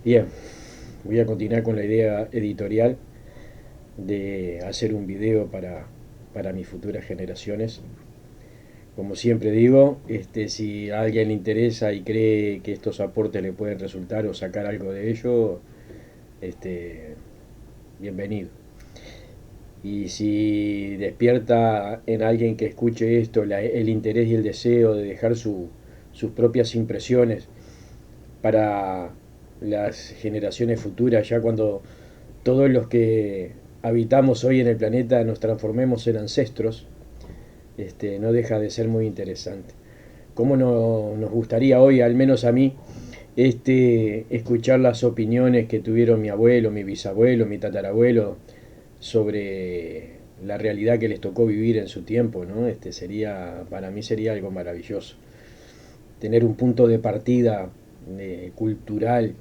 Bien, voy a continuar con la idea editorial de hacer un video para mis futuras generaciones. Como siempre digo, si a alguien le interesa y cree que estos aportes le pueden resultar o sacar algo de ello, este, bienvenido. Y si despierta en alguien que escuche esto el interés y el deseo de dejar sus propias impresiones para las generaciones futuras, ya cuando todos los que habitamos hoy en el planeta nos transformemos en ancestros, no deja de ser muy interesante. ¿Cómo no, nos gustaría hoy, al menos a mí, escuchar las opiniones que tuvieron mi abuelo, mi bisabuelo, mi tatarabuelo sobre la realidad que les tocó vivir en su tiempo, ¿no? Para mí sería algo maravilloso. Tener un punto de partida cultural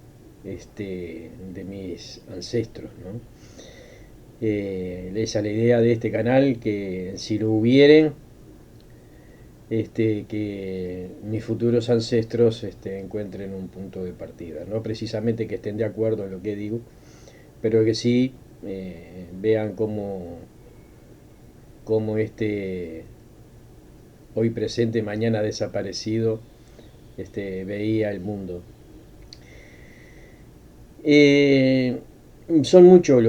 de mis ancestros, ¿no? Esa es la idea de este canal, que si lo hubieren, que mis futuros ancestros encuentren un punto de partida. No precisamente que estén de acuerdo en lo que digo, pero que sí vean cómo hoy presente, mañana desaparecido, veía el mundo. Eh, Son muchos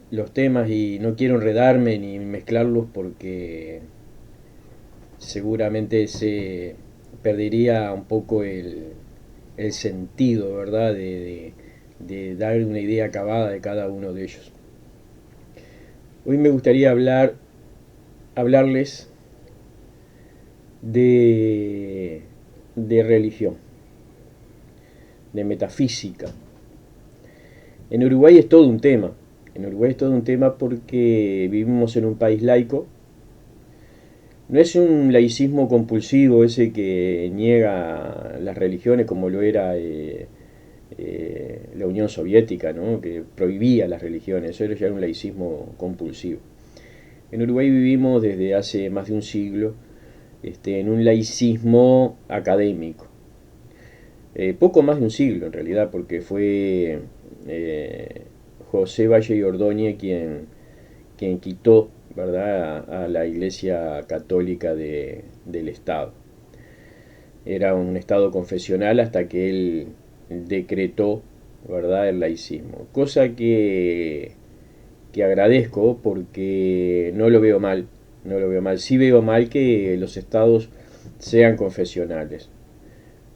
los temas y no quiero enredarme ni mezclarlos porque seguramente se perdería un poco el sentido, ¿verdad? De dar una idea acabada de cada uno de ellos. Hoy me gustaría hablarles de, de religión, de metafísica. En Uruguay es todo un tema. En Uruguay es todo un tema porque vivimos en un país laico. No es un laicismo compulsivo ese que niega las religiones como lo era la Unión Soviética, ¿no? Que prohibía las religiones. Eso ya era un laicismo compulsivo. En Uruguay vivimos desde hace más de un siglo en un laicismo académico. Poco más de un siglo en realidad, porque fue eh, José Valle y Ordóñez quien quitó, ¿verdad?, a la Iglesia Católica del Estado. Era un Estado confesional hasta que él decretó, ¿verdad?, el laicismo. Cosa que agradezco porque no lo veo mal, no lo veo mal. Sí veo mal que los estados sean confesionales,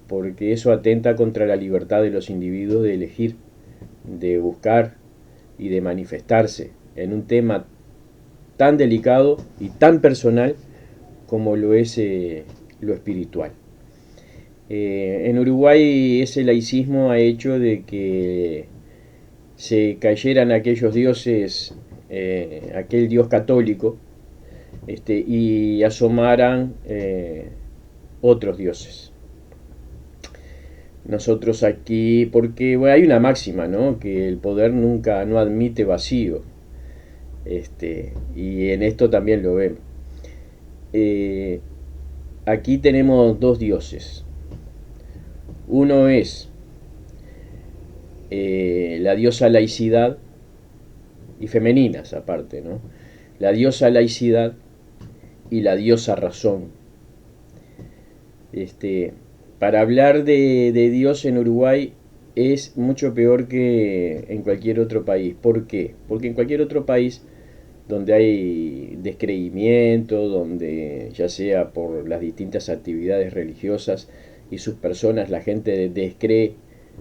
porque eso atenta contra la libertad de los individuos de elegir, de buscar y de manifestarse en un tema tan delicado y tan personal como lo es lo espiritual. En Uruguay ese laicismo ha hecho de que se cayeran aquellos dioses, aquel dios católico, y asomaran otros dioses. Nosotros aquí, porque bueno, hay una máxima, ¿no? Que el poder nunca no admite vacío, y en esto también lo vemos. Eh, Aquí tenemos dos dioses. Uno es la diosa laicidad, y femeninas aparte, ¿no? La diosa laicidad y la diosa razón. Este, para hablar de Dios en Uruguay es mucho peor que en cualquier otro país. ¿Por qué? Porque en cualquier otro país donde hay descreimiento, donde ya sea por las distintas actividades religiosas y sus personas, la gente descree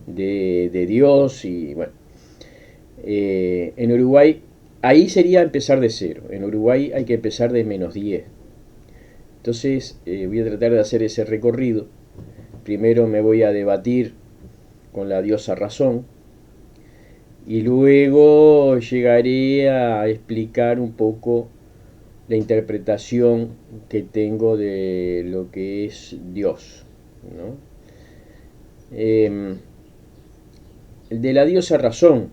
de Dios y bueno, en Uruguay ahí sería empezar de cero. En Uruguay hay que empezar de -10. Entonces voy a tratar de hacer ese recorrido. Primero me voy a debatir con la diosa razón y luego llegaré a explicar un poco la interpretación que tengo de lo que es Dios, ¿no? De la diosa razón,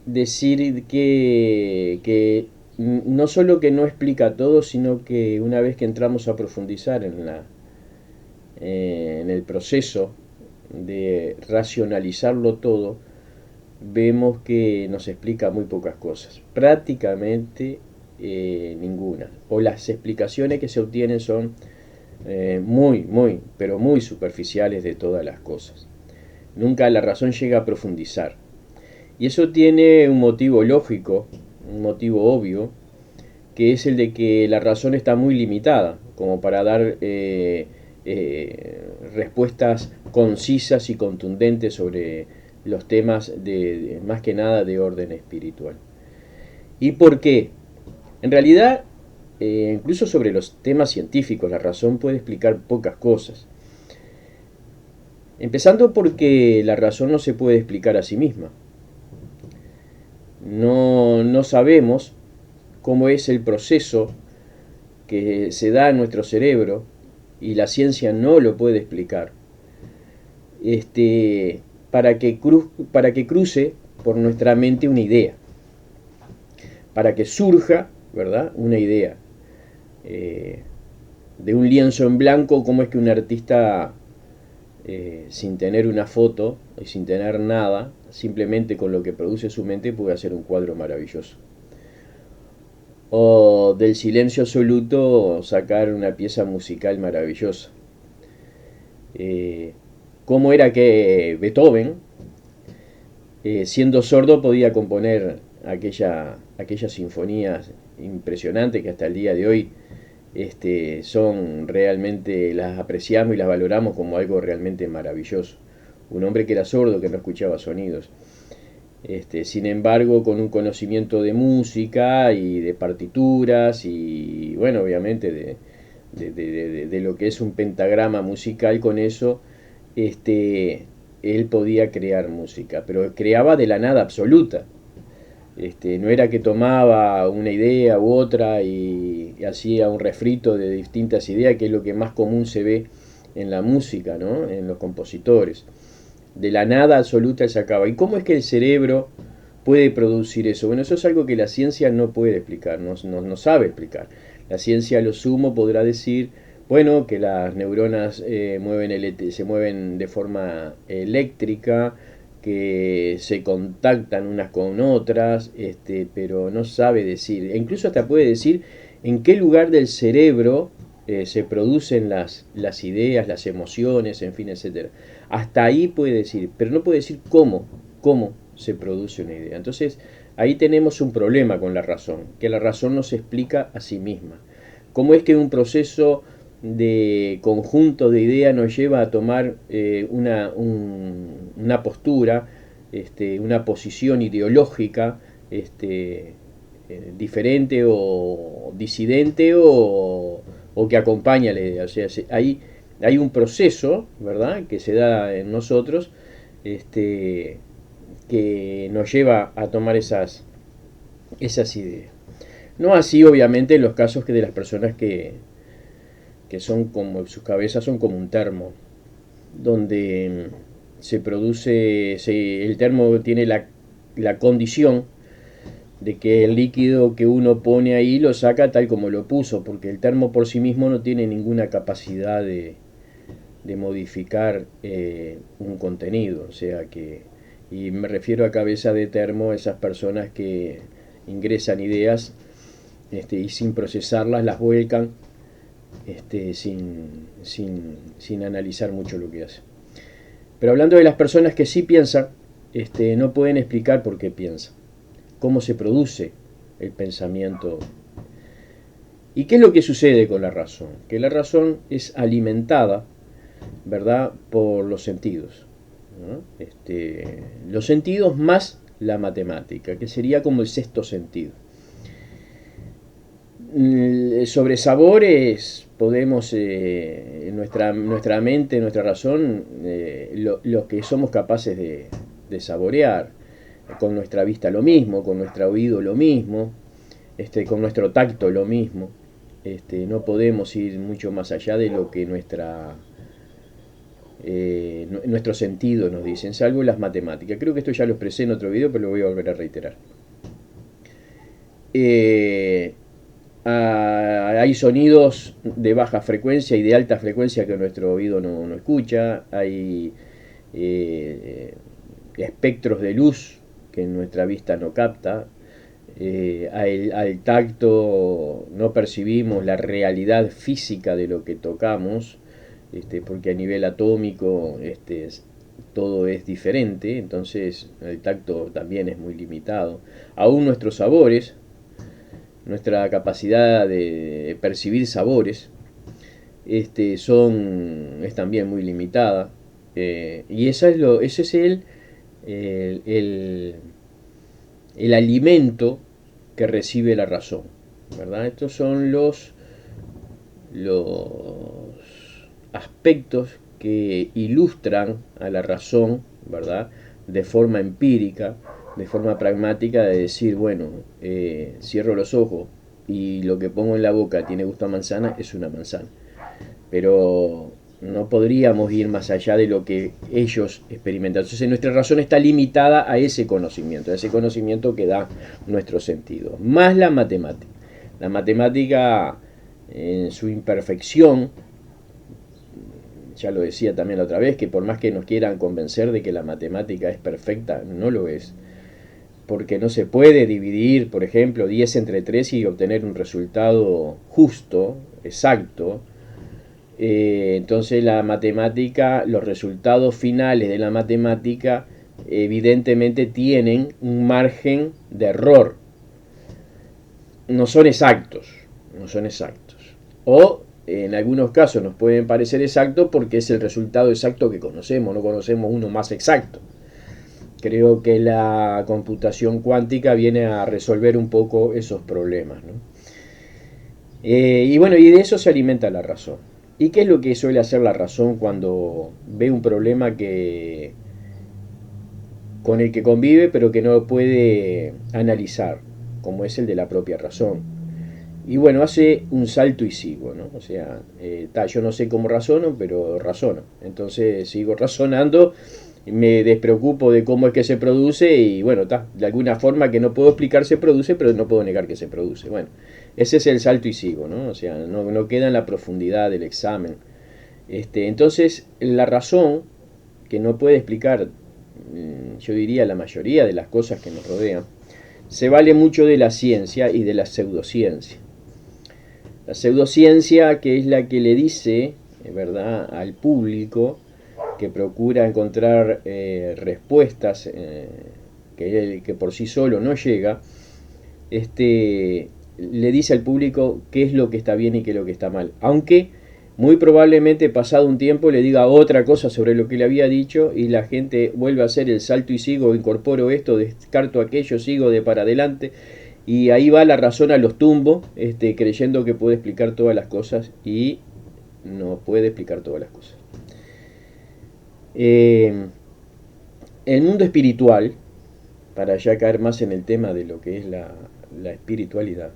decir que no solo que no explica todo, sino que una vez que entramos a profundizar en el proceso de racionalizarlo todo, vemos que nos explica muy pocas cosas, prácticamente ninguna, o las explicaciones que se obtienen son pero muy superficiales de todas las cosas. Nunca la razón llega a profundizar. Y eso tiene un motivo lógico, un motivo obvio, que es el de que la razón está muy limitada, como para dar respuestas concisas y contundentes sobre los temas más que nada de orden espiritual. ¿Y por qué? En realidad, incluso sobre los temas científicos, la razón puede explicar pocas cosas. Empezando porque la razón no se puede explicar a sí misma. No sabemos cómo es el proceso que se da en nuestro cerebro y la ciencia no lo puede explicar. Para que cruce por nuestra mente una idea, para que surja, ¿verdad?, una idea. De un lienzo en blanco, cómo es que un artista, sin tener una foto y sin tener nada, simplemente con lo que produce su mente, puede hacer un cuadro maravilloso. O del silencio absoluto sacar una pieza musical maravillosa. ¿Cómo era que Beethoven, siendo sordo, podía componer aquellas sinfonías impresionantes que hasta el día de hoy son realmente, las apreciamos y las valoramos como algo realmente maravilloso? Un hombre que era sordo, que no escuchaba sonidos. Sin embargo, con un conocimiento de música y de partituras y, bueno, obviamente de lo que es un pentagrama musical, con eso, él podía crear música, pero creaba de la nada absoluta. No era que tomaba una idea u otra y hacía un refrito de distintas ideas, que es lo que más común se ve en la música, ¿no?, en los compositores. De la nada absoluta él sacaba. ¿Y cómo es que el cerebro puede producir eso? Bueno, eso es algo que la ciencia no puede explicar, no sabe explicar. La ciencia a lo sumo podrá decir, bueno, que las neuronas se mueven de forma eléctrica, que se contactan unas con otras, pero no sabe decir, e incluso hasta puede decir en qué lugar del cerebro se producen las ideas, las emociones, en fin, etcétera. Hasta ahí puede decir, pero no puede decir cómo se produce una idea. Entonces, ahí tenemos un problema con la razón, que la razón no se explica a sí misma. ¿Cómo es que un proceso de conjunto de ideas nos lleva a tomar una postura, una posición ideológica diferente o disidente o que acompaña la idea? O sea, hay un proceso, ¿verdad?, que se da en nosotros, que nos lleva a tomar esas ideas. No así, obviamente, en los casos de las personas que son como, sus cabezas son como un termo, donde se produce, el termo tiene la condición de que el líquido que uno pone ahí lo saca tal como lo puso, porque el termo por sí mismo no tiene ninguna capacidad de modificar un contenido. O sea que, y me refiero a cabeza de termo, esas personas que ingresan ideas y sin procesarlas las vuelcan sin analizar mucho lo que hacen. Pero hablando de las personas que sí piensan, no pueden explicar por qué piensan, cómo se produce el pensamiento. ¿Y qué es lo que sucede con la razón? Que la razón es alimentada, ¿verdad?, por los sentidos, ¿no? Los sentidos más la matemática, que sería como el sexto sentido. Sobre sabores podemos, nuestra mente, nuestra razón, lo que somos capaces de saborear. Con nuestra vista lo mismo, con nuestro oído lo mismo, con nuestro tacto lo mismo. No podemos ir mucho más allá de lo que nuestro sentido nos dicen, salvo las matemáticas. Creo que esto ya lo expresé en otro video, pero lo voy a volver a reiterar. Hay sonidos de baja frecuencia y de alta frecuencia que nuestro oído no escucha. Hay espectros de luz que nuestra vista no capta. Al tacto no percibimos la realidad física de lo que tocamos, porque a nivel atómico todo es diferente, entonces el tacto también es muy limitado. Aún nuestros sabores, nuestra capacidad de percibir sabores, es también muy limitada. Y ese es el, el, el alimento que recibe la razón, ¿verdad? Estos son los aspectos que ilustran a la razón, ¿verdad? De forma empírica, de forma pragmática, de decir, bueno, cierro los ojos y lo que pongo en la boca tiene gusto a manzana, es una manzana. Pero no podríamos ir más allá de lo que ellos experimentan. Entonces nuestra razón está limitada a ese conocimiento que da nuestro sentido. Más la matemática. La matemática en su imperfección, ya lo decía también la otra vez, que por más que nos quieran convencer de que la matemática es perfecta, no lo es. Porque no se puede dividir, por ejemplo, 10 entre 3 y obtener un resultado justo, exacto. Entonces la matemática, los resultados finales de la matemática evidentemente tienen un margen de error. No son exactos, no son exactos. O en algunos casos nos pueden parecer exactos porque es el resultado exacto que conocemos, no conocemos uno más exacto. Creo que la computación cuántica viene a resolver un poco esos problemas, ¿no? Y bueno, y de eso se alimenta la razón. ¿Y qué es lo que suele hacer la razón cuando ve un problema con el que convive pero que no puede analizar, como es el de la propia razón? Y bueno, hace un salto y sigo, ¿no? O sea, yo no sé cómo razono, pero razono. Entonces sigo razonando, me despreocupo de cómo es que se produce y bueno, de alguna forma que no puedo explicar se produce, pero no puedo negar que se produce. Bueno, ese es el salto y sigo, ¿no? O sea, no queda en la profundidad del examen. Entonces, la razón que no puede explicar, yo diría, la mayoría de las cosas que nos rodean, se vale mucho de la ciencia y de la pseudociencia. La pseudociencia, que es la que le dice, ¿verdad?, al público, que procura encontrar respuestas que por sí solo no llega, le dice al público qué es lo que está bien y qué es lo que está mal. Aunque muy probablemente pasado un tiempo le diga otra cosa sobre lo que le había dicho y la gente vuelve a hacer el salto y sigo, incorporo esto, descarto aquello, sigo de para adelante. Y ahí va la razón a los tumbos, creyendo que puede explicar todas las cosas y no puede explicar todas las cosas. El mundo espiritual, para ya caer más en el tema de lo que es la espiritualidad,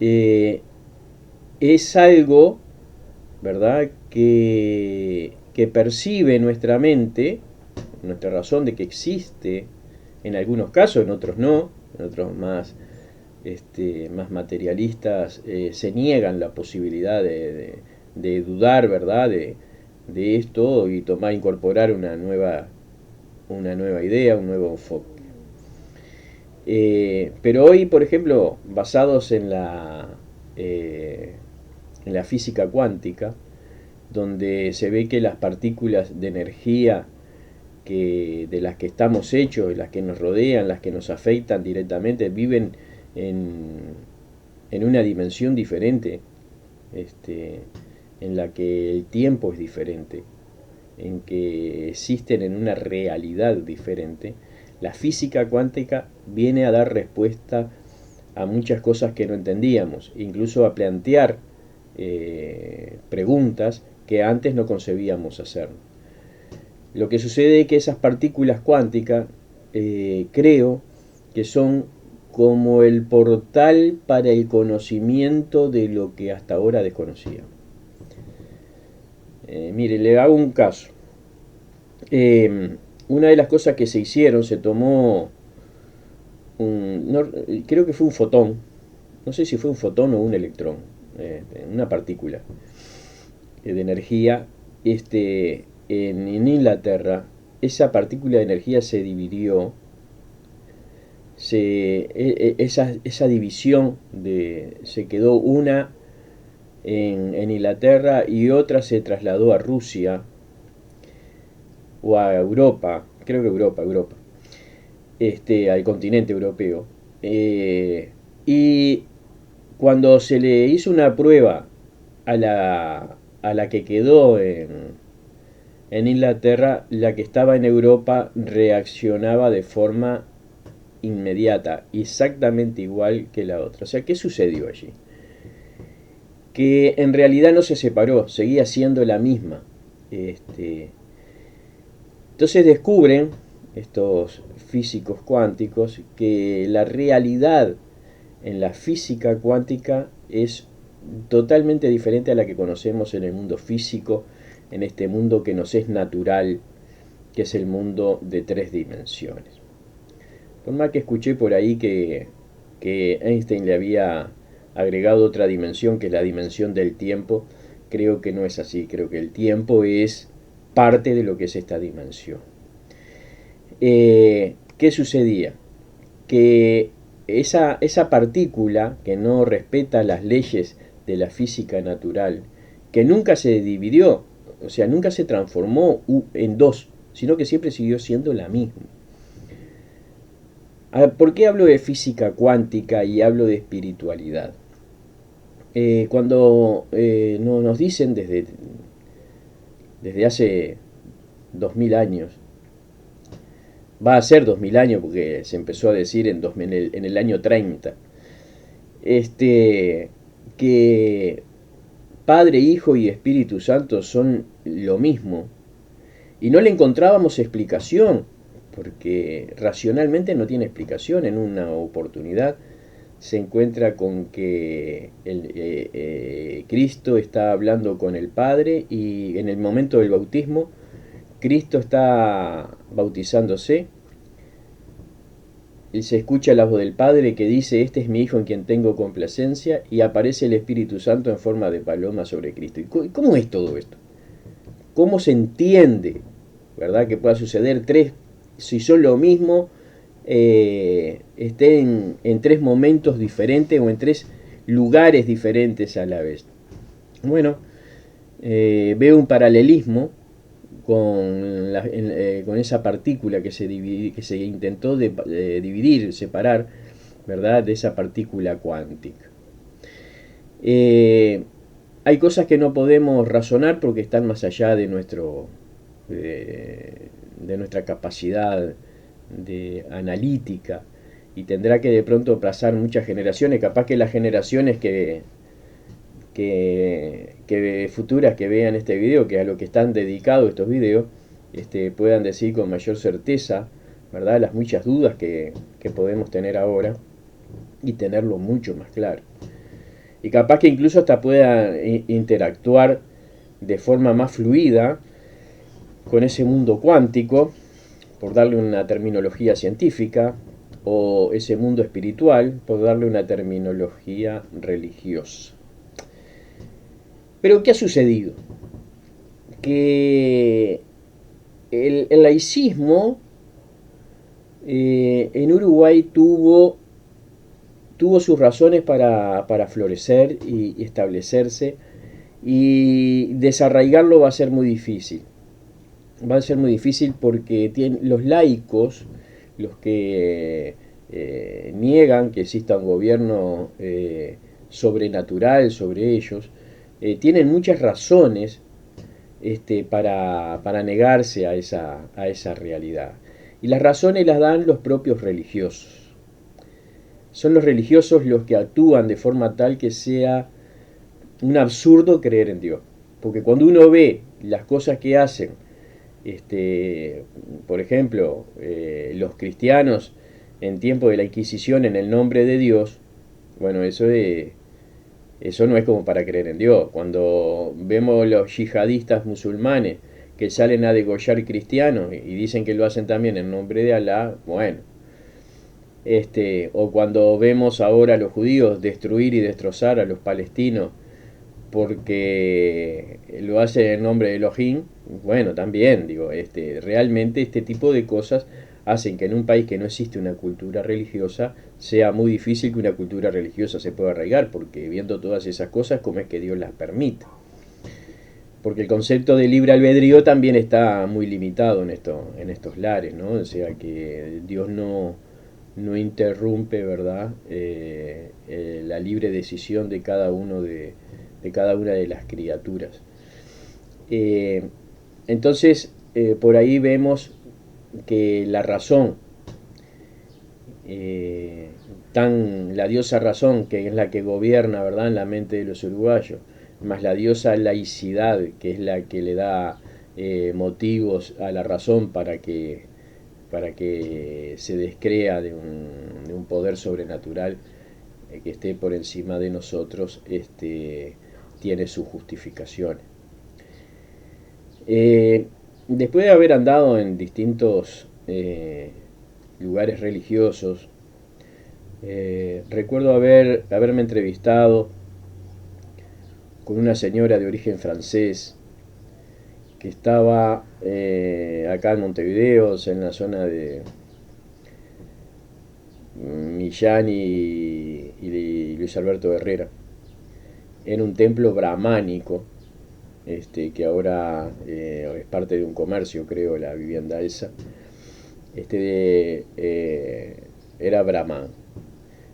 es algo, ¿verdad?, que percibe nuestra mente, nuestra razón de que existe, en algunos casos, en otros no, en otros más materialistas se niegan la posibilidad de dudar, ¿verdad?, de esto y incorporar una nueva idea, un nuevo enfoque. Pero hoy, por ejemplo, basados en la física cuántica, donde se ve que las partículas de energía de las que estamos hechos, las que nos rodean, las que nos afectan directamente, viven en una dimensión diferente, en la que el tiempo es diferente, en que existen en una realidad diferente. La física cuántica viene a dar respuesta a muchas cosas que no entendíamos, incluso a plantear preguntas que antes no concebíamos hacer. Lo que sucede es que esas partículas cuánticas creo que son como el portal para el conocimiento de lo que hasta ahora desconocía. Mire, le hago un caso. Una de las cosas que se hicieron, se tomó creo que fue un fotón, no sé si fue un fotón o un electrón, una partícula de energía, en Inglaterra esa partícula de energía se dividió, esa división se quedó una en Inglaterra y otra se trasladó a Rusia o a Europa, creo que Europa, al continente europeo. Y cuando se le hizo una prueba a la que quedó en Inglaterra, la que estaba en Europa reaccionaba de forma inmediata, exactamente igual que la otra. O sea, ¿qué sucedió allí? Que en realidad no se separó, seguía siendo la misma. Entonces descubren estos físicos cuánticos que la realidad en la física cuántica es totalmente diferente a la que conocemos en el mundo físico, en este mundo que nos es natural, que es el mundo de 3 dimensiones. Por más que escuché por ahí que Einstein le había agregado otra dimensión, que es la dimensión del tiempo, creo que no es así, creo que el tiempo es parte de lo que es esta dimensión. ¿Qué sucedía? Que esa partícula que no respeta las leyes de la física natural, que nunca se dividió, o sea, nunca se transformó en dos, sino que siempre siguió siendo la misma. ¿Por qué hablo de física cuántica y hablo de espiritualidad? Cuando nos dicen desde hace 2000 años, va a ser 2000 años porque se empezó a decir en el año 30, que Padre, Hijo y Espíritu Santo son lo mismo, y no le encontrábamos explicación, porque racionalmente no tiene explicación. En una oportunidad se encuentra con que Cristo está hablando con el Padre, y en el momento del bautismo Cristo está bautizándose y se escucha la voz del Padre que dice: este es mi Hijo en quien tengo complacencia, y aparece el Espíritu Santo en forma de paloma sobre Cristo. ¿Y cómo es todo esto? ¿Cómo se entiende, verdad, que pueda suceder si son lo mismo, estén en 3 momentos diferentes o en 3 lugares diferentes a la vez? Bueno, veo un paralelismo con esa partícula que se intentó dividir, separar, ¿verdad?, de esa partícula cuántica. Hay cosas que no podemos razonar porque están más allá de nuestra capacidad de analítica, y tendrá que de pronto pasar muchas generaciones, capaz que las generaciones que futuras que vean este video, que a lo que están dedicados estos videos, puedan decir con mayor certeza, ¿verdad?, las muchas dudas que podemos tener ahora, y tenerlo mucho más claro. Y capaz que incluso hasta puedan interactuar de forma más fluida con ese mundo cuántico, por darle una terminología científica, o ese mundo espiritual, por darle una terminología religiosa. Pero ¿qué ha sucedido? Que el laicismo en Uruguay tuvo sus razones para florecer y establecerse, y desarraigarlo va a ser muy difícil. Va a ser muy difícil porque los laicos, los que niegan que exista un gobierno sobrenatural sobre ellos, tienen muchas razones para negarse a esa realidad. Y las razones las dan los propios religiosos. Son los religiosos los que actúan de forma tal que sea un absurdo creer en Dios. Porque cuando uno ve las cosas que hacen, por ejemplo, los cristianos en tiempo de la Inquisición en el nombre de Dios, bueno, eso no es como para creer en Dios. Cuando vemos los yihadistas musulmanes que salen a degollar cristianos y dicen que lo hacen también en nombre de Alá, bueno. O cuando vemos ahora a los judíos destruir y destrozar a los palestinos porque lo hace en nombre de Elohim. Bueno, también, digo, realmente este tipo de cosas hacen que en un país que no existe una cultura religiosa sea muy difícil que una cultura religiosa se pueda arraigar, porque viendo todas esas cosas, ¿cómo es que Dios las permite? Porque el concepto de libre albedrío también está muy limitado en estos lares, ¿no? O sea que Dios no interrumpe, ¿verdad? La libre decisión de cada de cada una de las criaturas. Eh, entonces, por ahí vemos que la razón, eh, la diosa razón, que es la que gobierna, ¿verdad?, en la mente de los uruguayos, más la diosa laicidad, que es la que le da motivos a la razón para que se descrea de un poder sobrenatural que esté por encima de nosotros, tiene sus justificaciones. Después de haber andado en distintos lugares religiosos, recuerdo haberme entrevistado con una señora de origen francés que estaba acá en Montevideo, en la zona de Millán y Luis Alberto Herrera, en un templo brahmánico, que ahora es parte de un comercio, creo, la vivienda esa. Era brahman.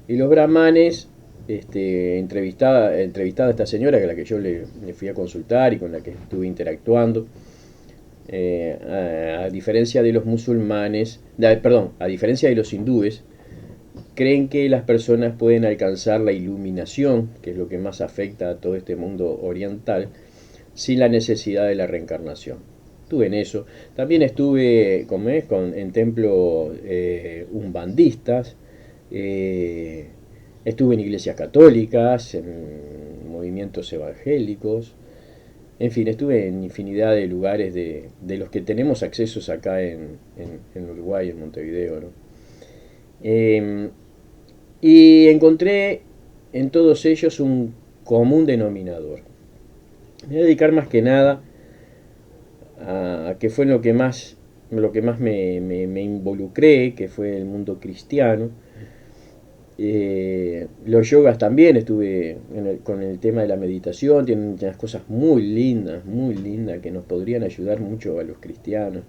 Y los brahmanes, entrevistada a esta señora, que es la que yo le fui a consultar y con la que estuve interactuando, a diferencia de los musulmanes, perdón, a diferencia de los hindúes, creen que las personas pueden alcanzar la iluminación, que es lo que más afecta a todo este mundo oriental, sin la necesidad de la reencarnación. Estuve en eso. También estuve en templos umbandistas, estuve en iglesias católicas, en movimientos evangélicos, en fin, estuve en infinidad de lugares de los que tenemos accesos acá en Uruguay, en Montevideo, ¿no? Y encontré en todos ellos un común denominador. Me voy a dedicar más que nada a que fue lo que más me involucré, que fue el mundo cristiano. Los yogas también, estuve con el tema de la meditación, tienen unas cosas muy lindas, que nos podrían ayudar mucho a los cristianos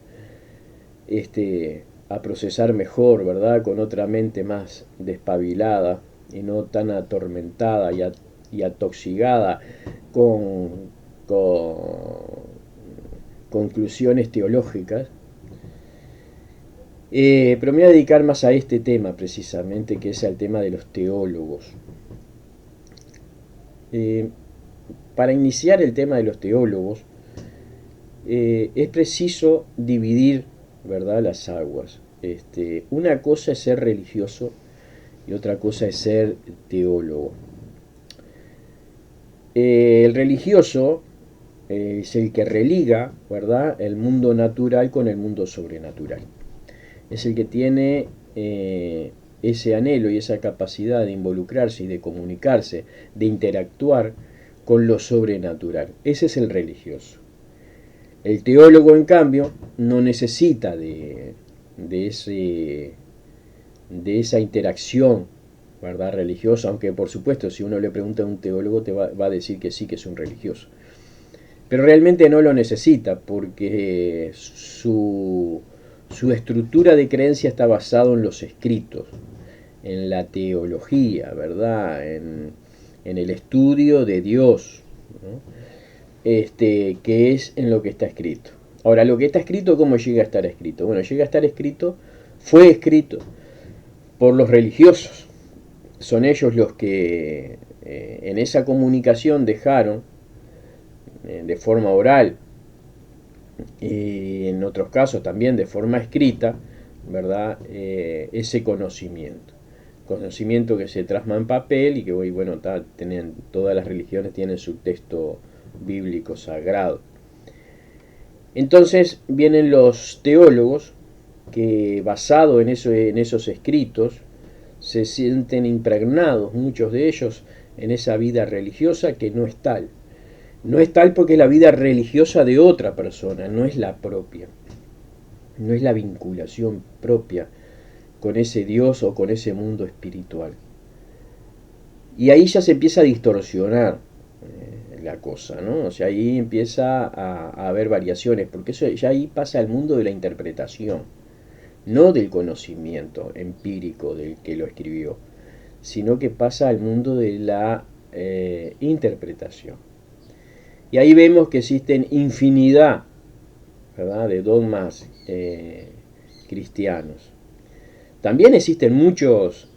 a procesar mejor, ¿verdad? Con otra mente más despabilada y no tan atormentada y atoxigada con conclusiones teológicas. Pero me voy a dedicar más a este tema precisamente, que es el tema de los teólogos. Para iniciar el tema de los teólogos, es preciso dividir, ¿verdad?, las aguas. Una cosa es ser religioso y otra cosa es ser teólogo. El religioso es el que religa, ¿verdad?, el mundo natural con el mundo sobrenatural. Es el que tiene ese anhelo y esa capacidad de involucrarse y de comunicarse, de interactuar con lo sobrenatural. Ese es el religioso. El teólogo, en cambio, no necesita de esa interacción, ¿verdad?, religiosa, aunque por supuesto si uno le pregunta a un teólogo te va a decir que sí, que es un religioso. Pero realmente no lo necesita, porque su estructura de creencia está basada en los escritos, en la teología, ¿verdad?, en el estudio de Dios, ¿no?, que es en lo que está escrito. Ahora, lo que está escrito, ¿cómo llega a estar escrito? Bueno, llega a estar escrito, fue escrito por los religiosos. Son ellos los que en esa comunicación dejaron de forma oral y en otros casos también de forma escrita, ¿verdad?, ese conocimiento que se plasma en papel y que hoy, bueno, todas las religiones tienen su texto bíblico sagrado. Entonces vienen los teólogos que, basado en esos escritos, se sienten impregnados, muchos de ellos, en esa vida religiosa que no es tal. No es tal porque es la vida religiosa de otra persona, no es la propia, no es la vinculación propia con ese Dios o con ese mundo espiritual. Y ahí ya se empieza a distorsionar la cosa, ¿no? O sea, ahí empieza a haber variaciones, porque eso ya ahí pasa al mundo de la interpretación, no del conocimiento empírico del que lo escribió, sino que pasa al mundo de la interpretación. Y ahí vemos que existen infinidad, ¿verdad?, de dogmas cristianos. También existen muchos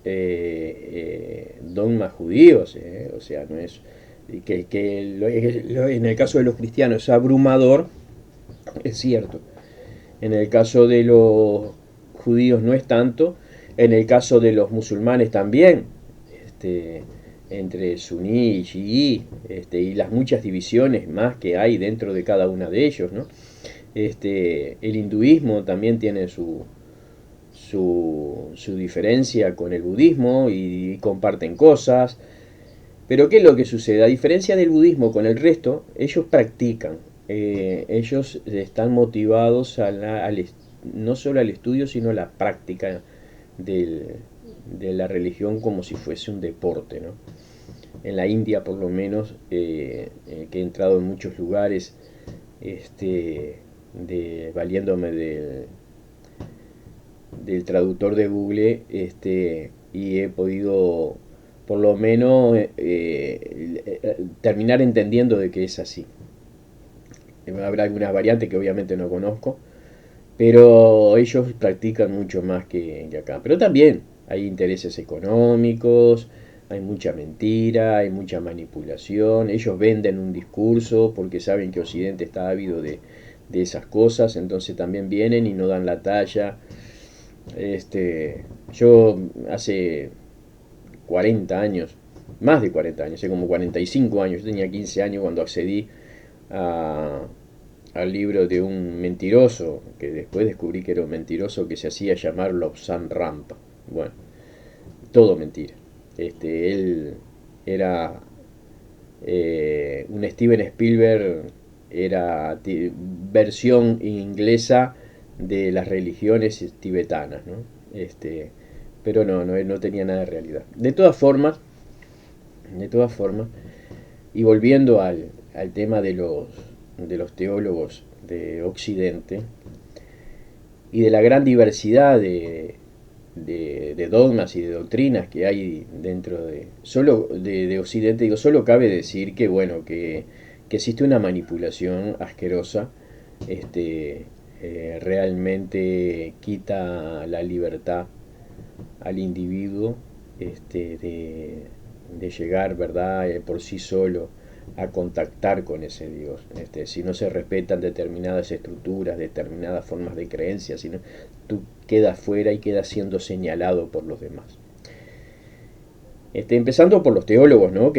dogmas judíos, o sea, no es en el caso de los cristianos es abrumador, es cierto. En el caso de los judíos no es tanto, en el caso de los musulmanes también, este, entre suní y chií, y las muchas divisiones más que hay dentro de cada una de ellos, ¿no? El hinduismo también tiene su diferencia con el budismo y comparten cosas. Pero ¿qué es lo que sucede? A diferencia del budismo con el resto, ellos practican. Ellos están motivados no solo al estudio, sino a la práctica del- de la religión como si fuese un deporte, ¿no? En la India, por lo menos, que he entrado en muchos lugares, valiéndome del traductor de Google, y he podido por lo menos terminar entendiendo de que es así. Habrá algunas variantes que obviamente no conozco, pero ellos practican mucho más que acá. Pero también hay intereses económicos, hay mucha mentira, hay mucha manipulación. Ellos venden un discurso porque saben que Occidente está ávido de esas cosas, entonces también vienen y no dan la talla. Yo hace 40 años, más de 40 años, hace como 45 años, yo tenía 15 años cuando accedí a, al libro de un mentiroso, que después descubrí que era un mentiroso que se hacía llamar Lobsang Rampa. Bueno, todo mentira. Él era un Steven Spielberg, era versión inglesa de las religiones tibetanas, ¿no? Pero no tenía nada de realidad. De todas formas, y volviendo al tema de los teólogos de Occidente y de la gran diversidad de dogmas y de doctrinas que hay dentro de Occidente, digo, solo cabe decir que, bueno, que existe una manipulación asquerosa, realmente quita la libertad al individuo, de llegar, ¿verdad?, por sí solo a contactar con ese Dios. Si no se respetan determinadas estructuras, determinadas formas de creencias, sino tú quedas fuera y quedas siendo señalado por los demás. Empezando por los teólogos, ¿no?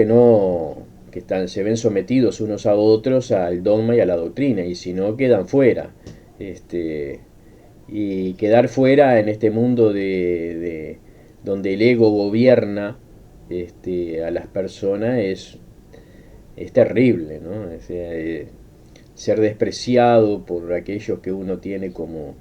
Se ven sometidos unos a otros al dogma y a la doctrina, y si no, quedan fuera. Y quedar fuera en este mundo donde el ego gobierna a las personas es terrible, ¿no? O sea, ser despreciado por aquellos que uno tiene como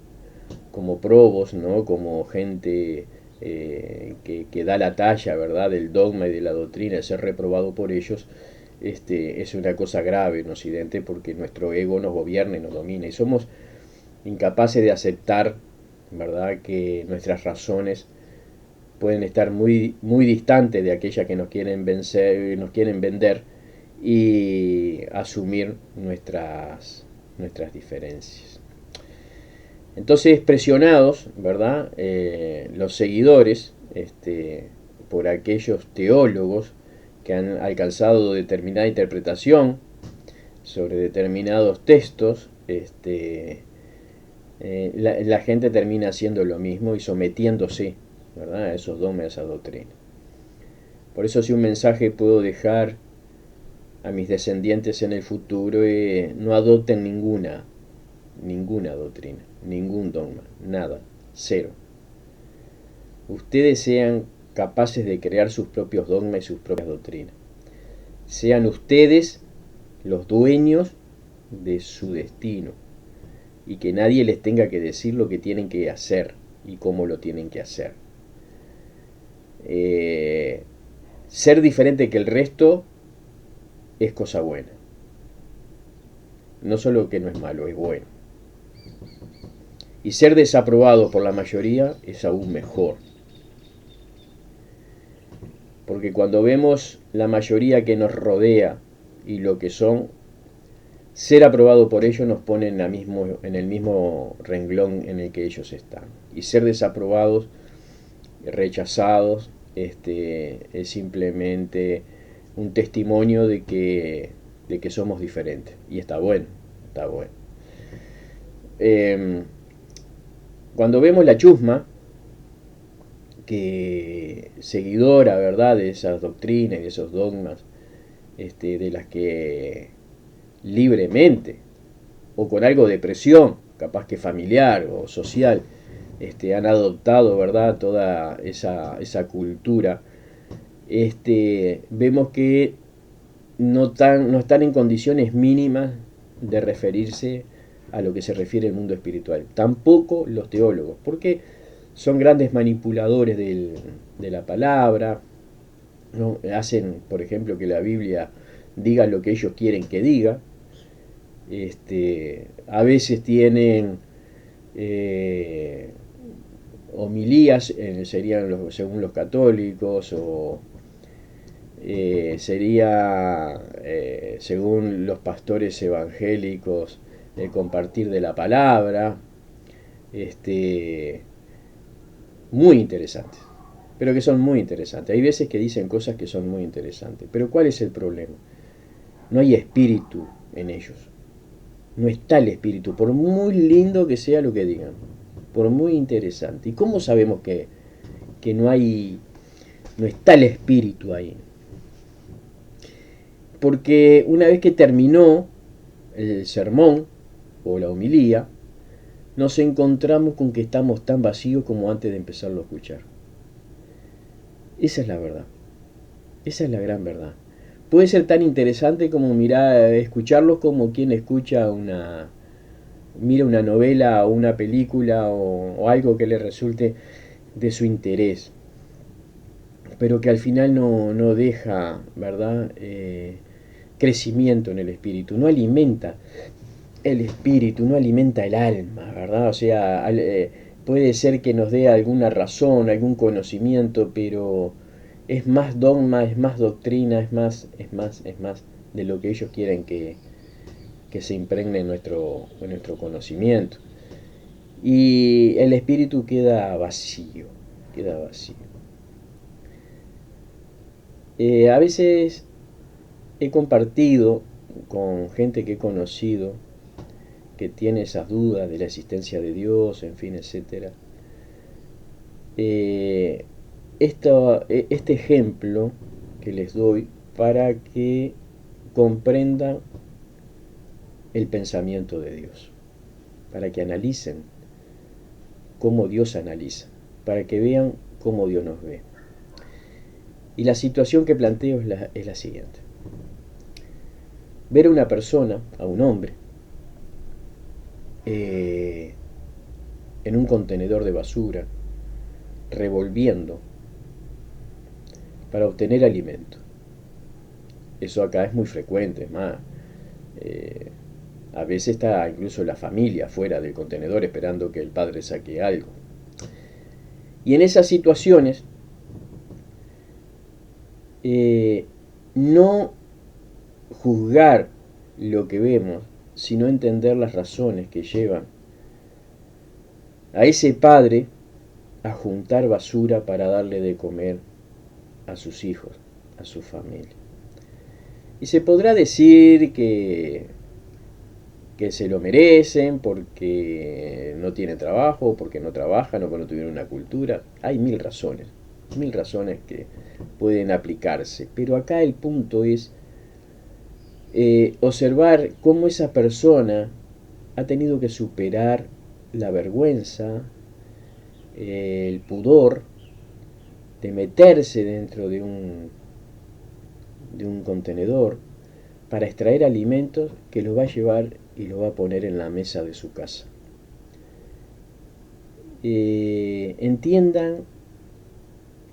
probos, ¿no? Como gente que da la talla, ¿verdad?, del dogma y de la doctrina, de ser reprobado por ellos, es una cosa grave en Occidente porque nuestro ego nos gobierna y nos domina y somos incapaces de aceptar, ¿verdad?, que nuestras razones pueden estar muy, muy distantes de aquellas que nos quieren vencer, nos quieren vender, y asumir nuestras diferencias. Entonces, presionados, ¿verdad?, los seguidores, por aquellos teólogos que han alcanzado determinada interpretación sobre determinados textos, la gente termina haciendo lo mismo y sometiéndose, ¿verdad?, a esos dogmas, a esa doctrina. Por eso, si un mensaje puedo dejar a mis descendientes en el futuro, no adopten ninguna doctrina, ningún dogma, nada, cero. Ustedes sean capaces de crear sus propios dogmas y sus propias doctrinas. Sean ustedes los dueños de su destino, y que nadie les tenga que decir lo que tienen que hacer y cómo lo tienen que hacer. Eh, Ser diferente que el resto es cosa buena. No solo que no es malo, es bueno. Y ser desaprobado por la mayoría es aún mejor. Porque cuando vemos la mayoría que nos rodea y lo que son, ser aprobado por ellos nos pone en el mismo renglón en el que ellos están. Y ser desaprobados, rechazados, es simplemente un testimonio de que somos diferentes. Y está bueno, está bueno. Eh, Cuando vemos la chusma, que seguidora, ¿verdad?, de esas doctrinas y de esos dogmas, de las que libremente o con algo de presión, capaz que familiar o social, han adoptado, ¿verdad?, toda esa cultura, vemos que no están en condiciones mínimas de referirse a lo que se refiere al mundo espiritual. Tampoco los teólogos, porque son grandes manipuladores de la palabra, ¿no? Hacen, por ejemplo, que la Biblia diga lo que ellos quieren que diga. A veces tienen homilías, serían según los católicos, o sería, según los pastores evangélicos, el compartir de la palabra. Este, Muy interesantes, pero que son muy interesantes. Hay veces que dicen cosas que son muy interesantes, pero ¿cuál es el problema? No hay espíritu en ellos. No está el espíritu, por muy lindo que sea lo que digan, por muy interesante. ¿Y cómo sabemos que no está el espíritu ahí? Porque una vez que terminó el sermón o la homilía, nos encontramos con que estamos tan vacíos como antes de empezarlo a escuchar. Esa es la verdad. Esa es la gran verdad. Puede ser tan interesante como escucharlos como quien mira una novela o una película o algo que le resulte de su interés, pero que al final no deja, ¿verdad?, crecimiento en el espíritu, no alimenta el espíritu, no alimenta el alma, ¿verdad? O sea, puede ser que nos dé alguna razón, algún conocimiento, pero es más dogma, es más doctrina, es más de lo que ellos quieren que se impregne en nuestro conocimiento. Y el espíritu queda vacío, queda vacío. A veces he compartido con gente que he conocido que tiene esas dudas de la existencia de Dios, en fin, etcétera. Este ejemplo que les doy para que comprendan el pensamiento de Dios, para que analicen cómo Dios analiza, para que vean cómo Dios nos ve. Y la situación que planteo es la siguiente. Ver a una persona, a un hombre, en un contenedor de basura, revolviendo para obtener alimento. Eso acá es muy frecuente, es más. A veces está incluso la familia fuera del contenedor esperando que el padre saque algo. Y en esas situaciones, no juzgar lo que vemos, sino entender las razones que llevan a ese padre a juntar basura para darle de comer a sus hijos, a su familia. Y se podrá decir que se lo merecen porque no tienen trabajo, porque no trabajan o porque no tuvieron una cultura. Hay mil razones que pueden aplicarse. Pero acá el punto es observar cómo esa persona ha tenido que superar la vergüenza, el pudor de meterse dentro de un contenedor para extraer alimentos que los va a llevar y los va a poner en la mesa de su casa. Entiendan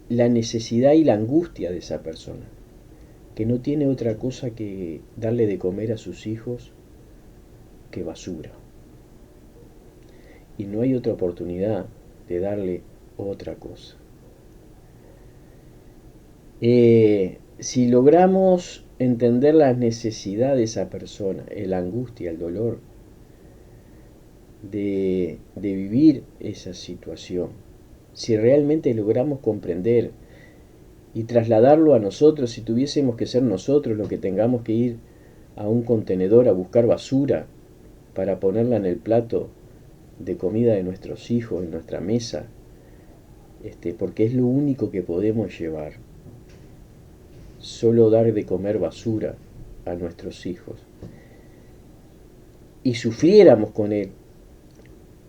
la necesidad y la angustia de esa persona, que no tiene otra cosa que darle de comer a sus hijos que basura. Y no hay otra oportunidad de darle otra cosa. Si logramos entender la necesidad de esa persona, la angustia, el dolor de vivir esa situación, si realmente logramos comprender y trasladarlo a nosotros, si tuviésemos que ser nosotros los que tengamos que ir a un contenedor a buscar basura para ponerla en el plato de comida de nuestros hijos, en nuestra mesa, porque es lo único que podemos llevar, solo dar de comer basura a nuestros hijos, y sufriéramos con él,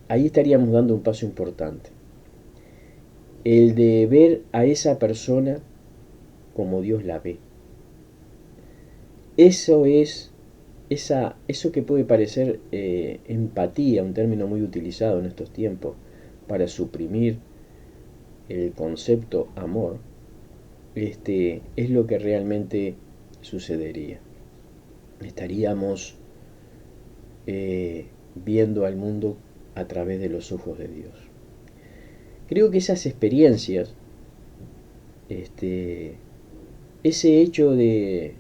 ahí estaríamos dando un paso importante, el de ver a esa persona como Dios la ve. Eso es eso que puede parecer empatía, un término muy utilizado en estos tiempos para suprimir el concepto amor, es lo que realmente sucedería. Estaríamos viendo al mundo a través de los ojos de Dios. Creo que esas experiencias, ese hecho del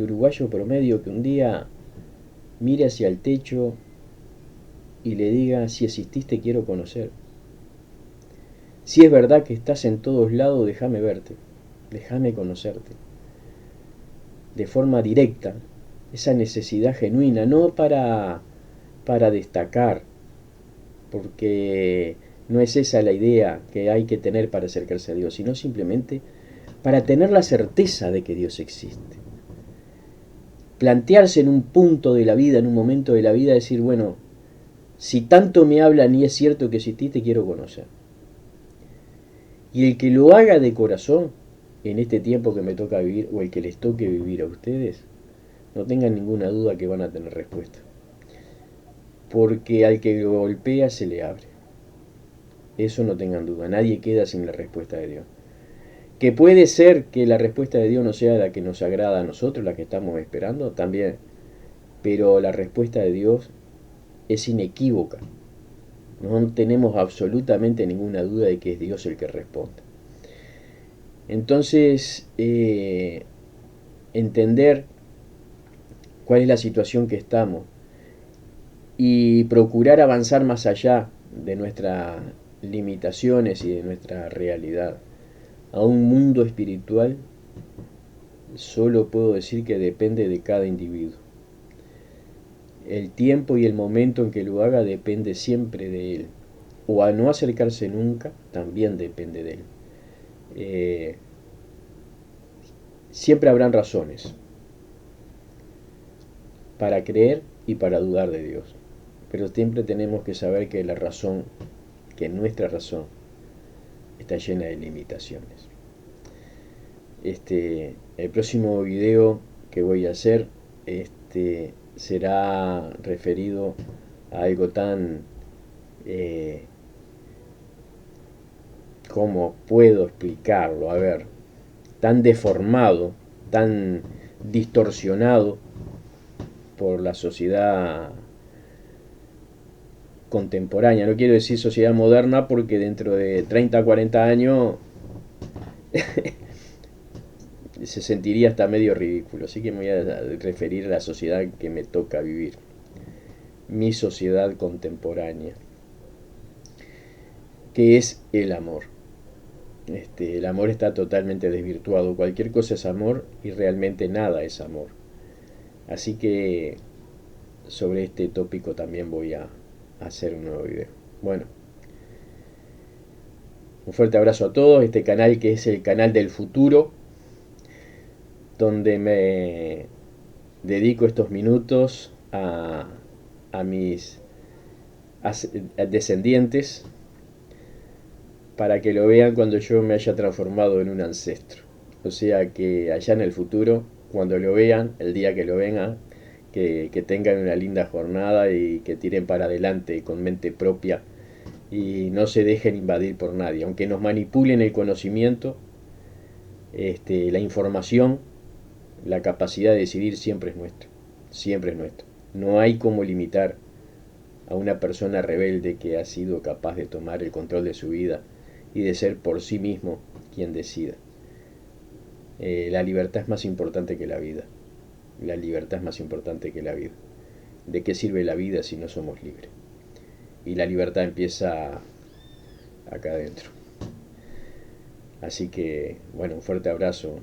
uruguayo promedio que un día mire hacia el techo y le diga: si exististe quiero conocer, si es verdad que estás en todos lados, déjame verte, déjame conocerte, de forma directa, esa necesidad genuina, no para destacar, porque no es esa la idea que hay que tener para acercarse a Dios, sino simplemente para tener la certeza de que Dios existe. Plantearse en un punto de la vida, en un momento de la vida, decir: bueno, si tanto me hablan y es cierto que exististe, quiero conocer. Y el que lo haga de corazón, en este tiempo que me toca vivir, o el que les toque vivir a ustedes, no tengan ninguna duda que van a tener respuesta. Porque al que lo golpea se le abre. Eso no tengan duda, nadie queda sin la respuesta de Dios. Que puede ser que la respuesta de Dios no sea la que nos agrada a nosotros, la que estamos esperando, también. Pero la respuesta de Dios es inequívoca. No tenemos absolutamente ninguna duda de que es Dios el que responde. Entonces, entender cuál es la situación que estamos y procurar avanzar más allá de nuestras limitaciones y de nuestra realidad a un mundo espiritual, solo puedo decir que depende de cada individuo. El tiempo y el momento en que lo haga depende siempre de él. O a no acercarse nunca, también depende de él. Siempre habrán razones para creer y para dudar de Dios. Pero siempre tenemos que saber que la razón, que nuestra razón, está llena de limitaciones. El próximo video que voy a hacer será referido a algo tan ¿cómo puedo explicarlo? A ver, tan deformado, tan distorsionado por la sociedad contemporánea. No quiero decir sociedad moderna porque dentro de 30 o 40 años se sentiría hasta medio ridículo. Así que me voy a referir a la sociedad que me toca vivir. Mi sociedad contemporánea, que es el amor. El amor está totalmente desvirtuado. Cualquier cosa es amor y realmente nada es amor. Así que sobre este tópico también voy a hacer un nuevo video. Bueno, un fuerte abrazo a todos. Este canal que es el canal del futuro, donde me dedico estos minutos a mis descendientes, para que lo vean cuando yo me haya transformado en un ancestro. O sea que allá en el futuro cuando lo vean, el día que lo vengan, que tengan una linda jornada y que tiren para adelante con mente propia y no se dejen invadir por nadie. Aunque nos manipulen el conocimiento, la información, la capacidad de decidir siempre es nuestra. Siempre es nuestra. No hay como limitar a una persona rebelde que ha sido capaz de tomar el control de su vida y de ser por sí mismo quien decida. La libertad es más importante que la vida. La libertad es más importante que la vida. ¿De qué sirve la vida si no somos libres? Y la libertad empieza acá adentro. Así que, bueno, un fuerte abrazo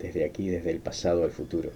desde aquí, desde el pasado al futuro.